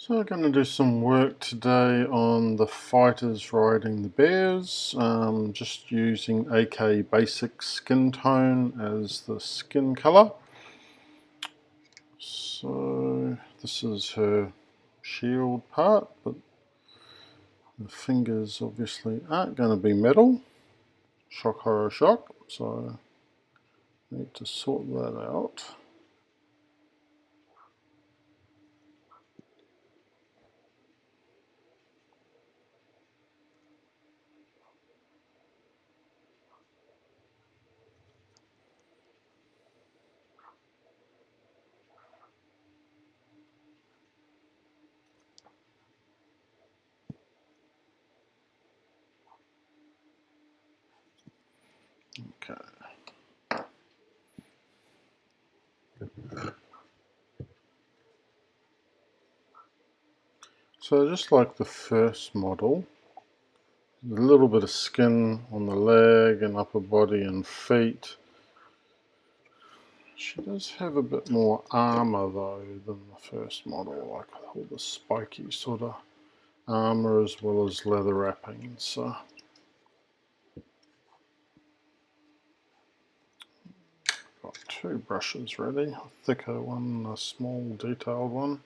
So we're going to do some work today on the fighters riding the bears, just using AK Basic Skin Tone as the skin colour. So this is her shield part, but the fingers obviously aren't going to be metal. Shock, horror, shock. So I need to sort that out. Okay. So just like the first model, a little bit of skin on the leg and upper body and feet. She does have a bit more armour though than the first model, like all the spiky sort of armour as well as leather wrappings. So got two brushes ready, a thicker one and a small detailed one.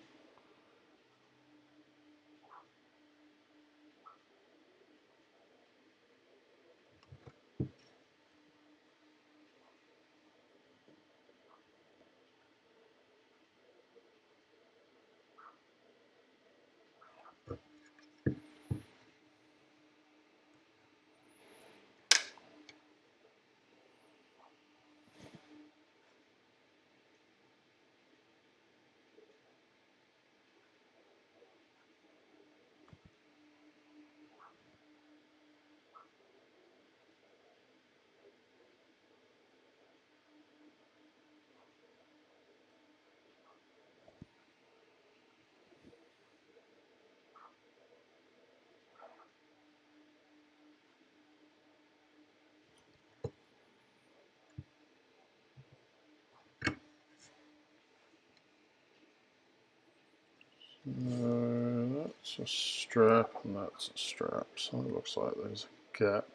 That's a strap and that's a strap, so it looks like there's a gap.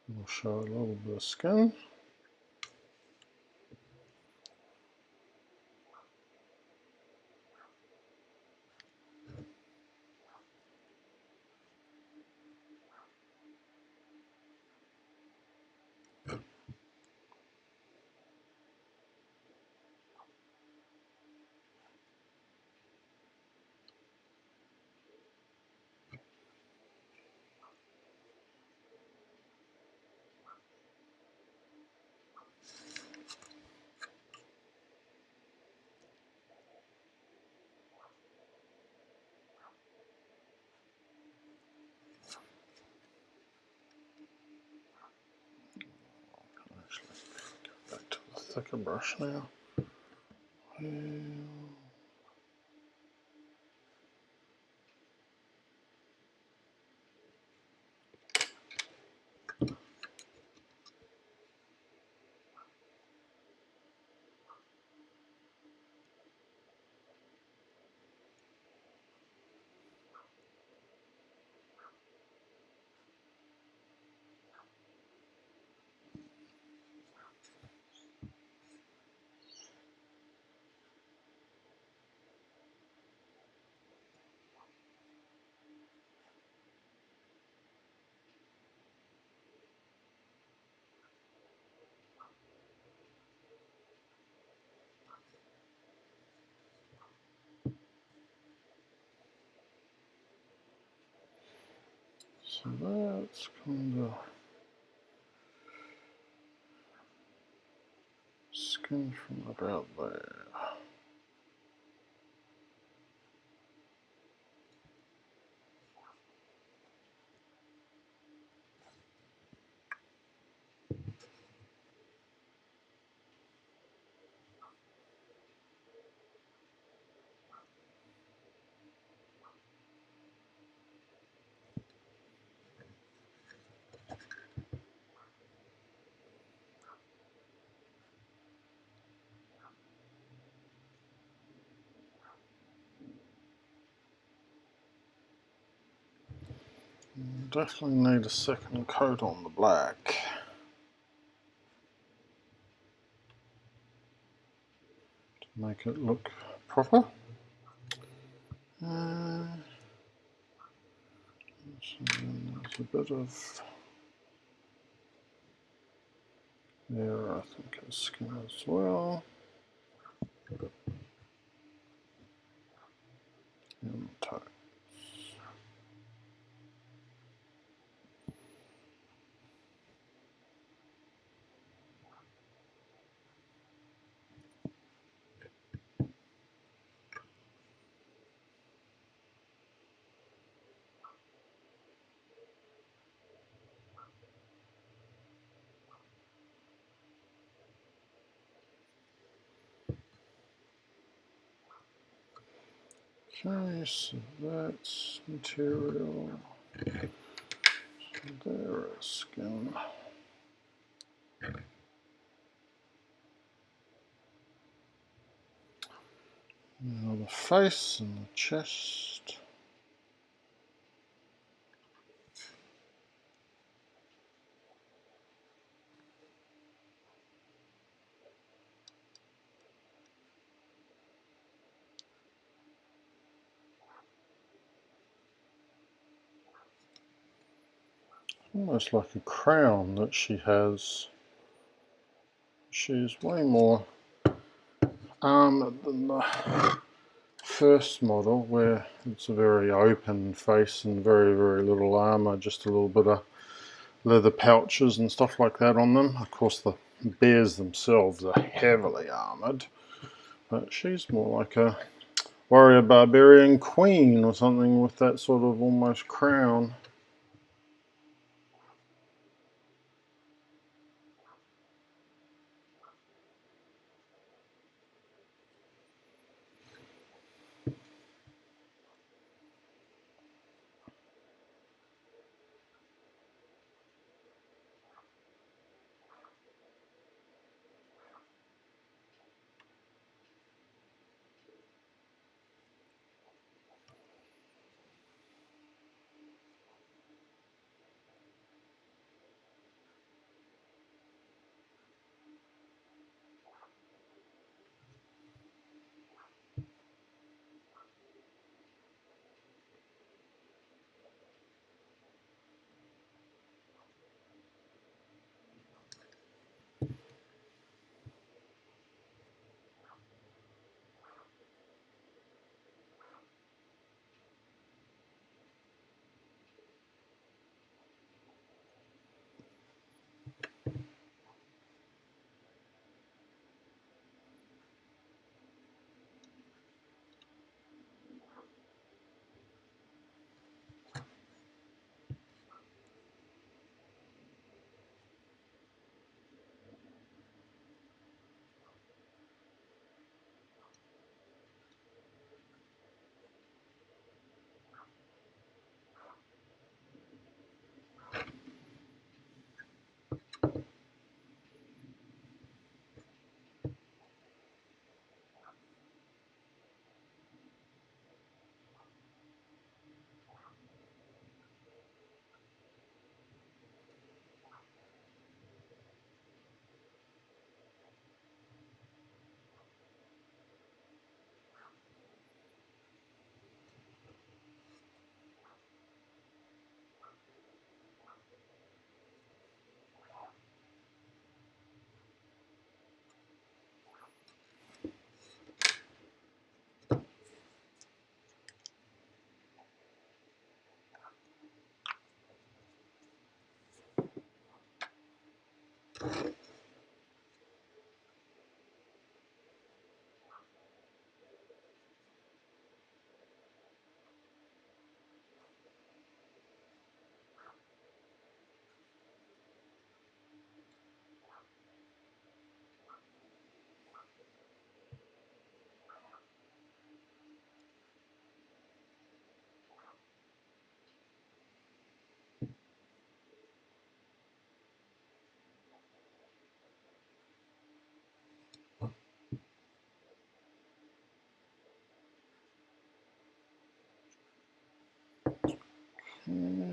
We'll show a little bit of skin. Actually, go back to the thicker brush now. So that's kind of skin from about there. definitely need a second coat on the black. To make it look proper. So there's a bit of there, I think, is skin as well. And toes. Okay, so that's material. There is skin. Now the face and the chest. Almost like a crown that she has. She's way more armoured than the first model, where it's a very open face and very, very little armour, just a little bit of leather pouches and stuff like that on them. Of course, the bears themselves are heavily armoured, but she's more like a warrior barbarian queen or something with that sort of almost crown.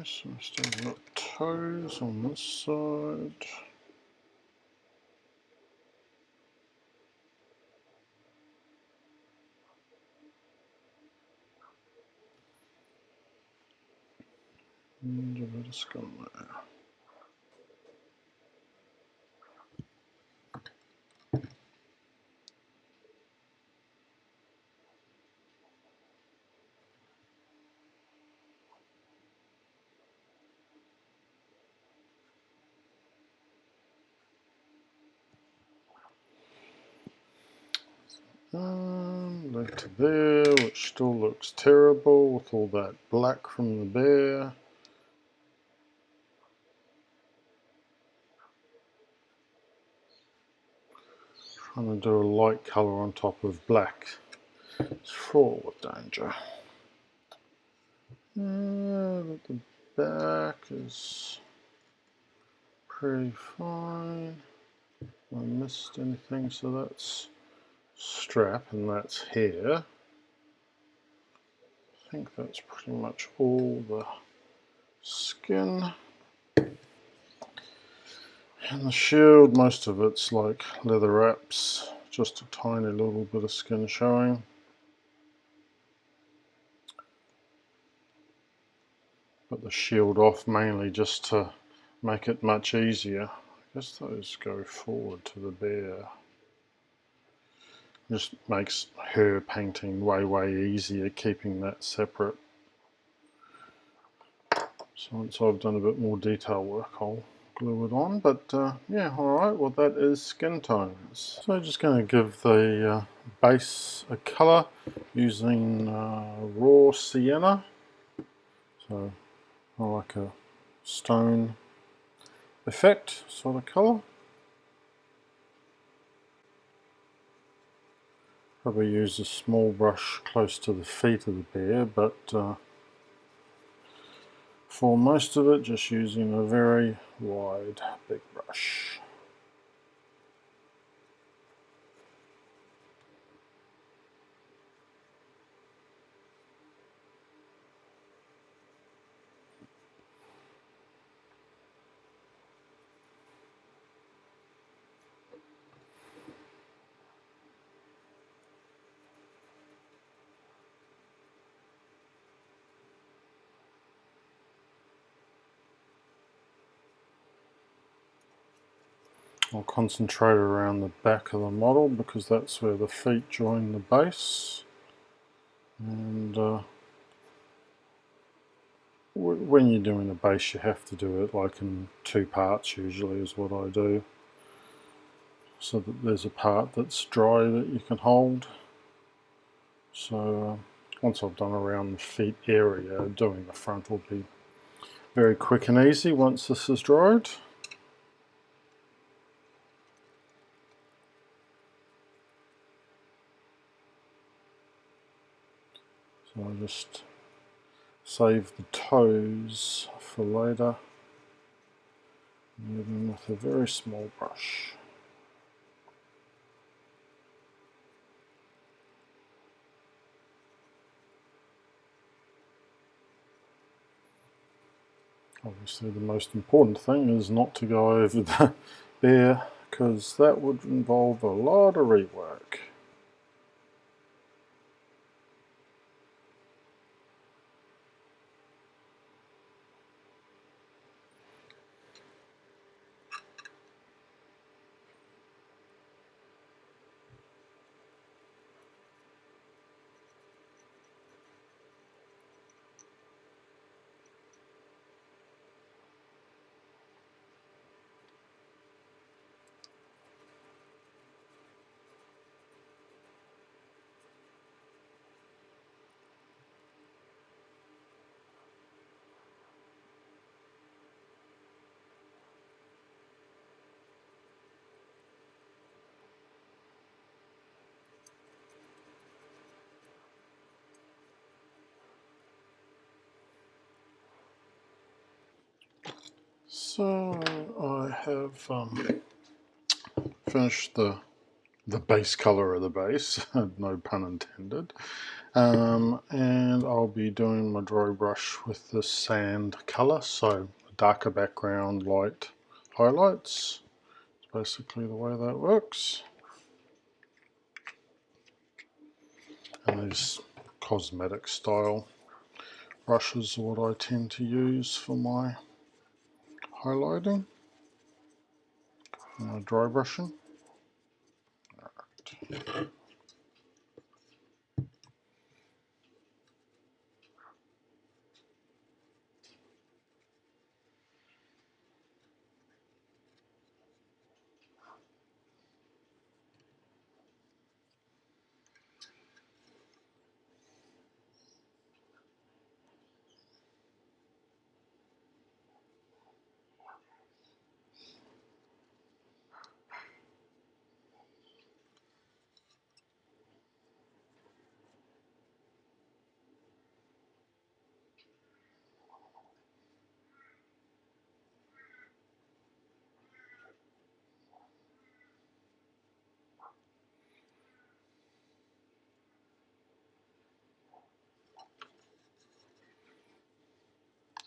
so we're still got toes on this side. And a bit of scum there. Later there, which still looks terrible with all that black from the bear. Trying to do a light colour on top of black. It's fraught with danger. The back is pretty fine. I missed anything, so that's strap and that's hair. I think that's pretty much all the skin. And the shield, most of it's like leather wraps, just a tiny little bit of skin showing. Put the shield off mainly just to make it much easier. I guess those go forward to the bear. Just makes her painting way easier, keeping that separate. So once I've done a bit more detail work, I'll glue it on. But yeah, alright, well that is skin tones. So I'm just going to give the base a colour using raw sienna. So I like a stone effect sort of colour. Probably use a small brush close to the feet of the bear, but for most of it just using a very wide big brush. I'll concentrate around the back of the model because that's where the feet join the base. And when you're doing a base you have to do it like in two parts usually is what I do. So that there's a part that's dry that you can hold. So once I've done around the feet area, doing the front will be very quick and easy once this is dried. So I'll just save the toes for later. Moving with a very small brush. Obviously the most important thing is not to go over the bear because that would involve a lot of rework. So I have finished the the base color of the base, no pun intended. And I'll be doing my dry brush with the sand color, so darker background, light highlights. It's basically the way that works. And these cosmetic style brushes are what I tend to use for my highlighting, my dry brushing. Right.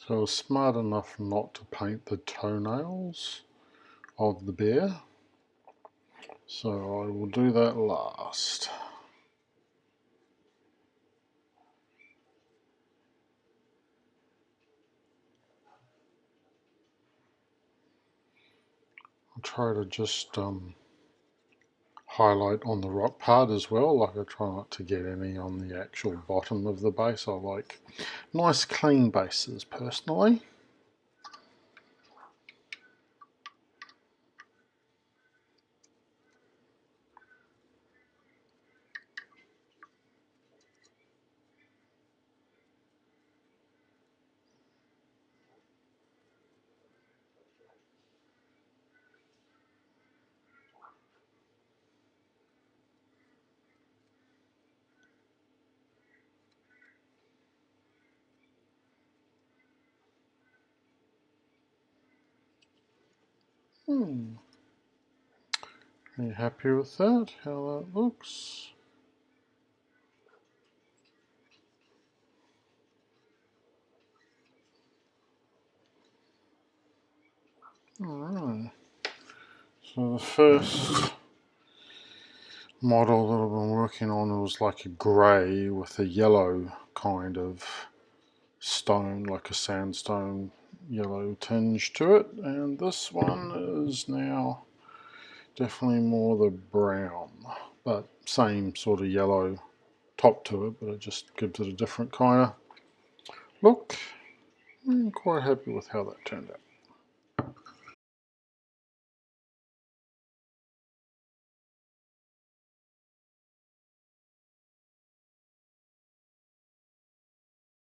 So I was smart enough not to paint the toenails of the bear, so I will do that last. I'll try to just highlight on the rock part as well, like I try not to get any on the actual bottom of the base. I like nice clean bases personally. Are you happy with that? How that looks? Alright. So the first model that I've been working on was like a grey with a yellow kind of stone, like a sandstone yellow tinge to it, and this one is now definitely more the brown, but same sort of yellow top to it, but it just gives it a different kind of look. I'm quite happy with how that turned out.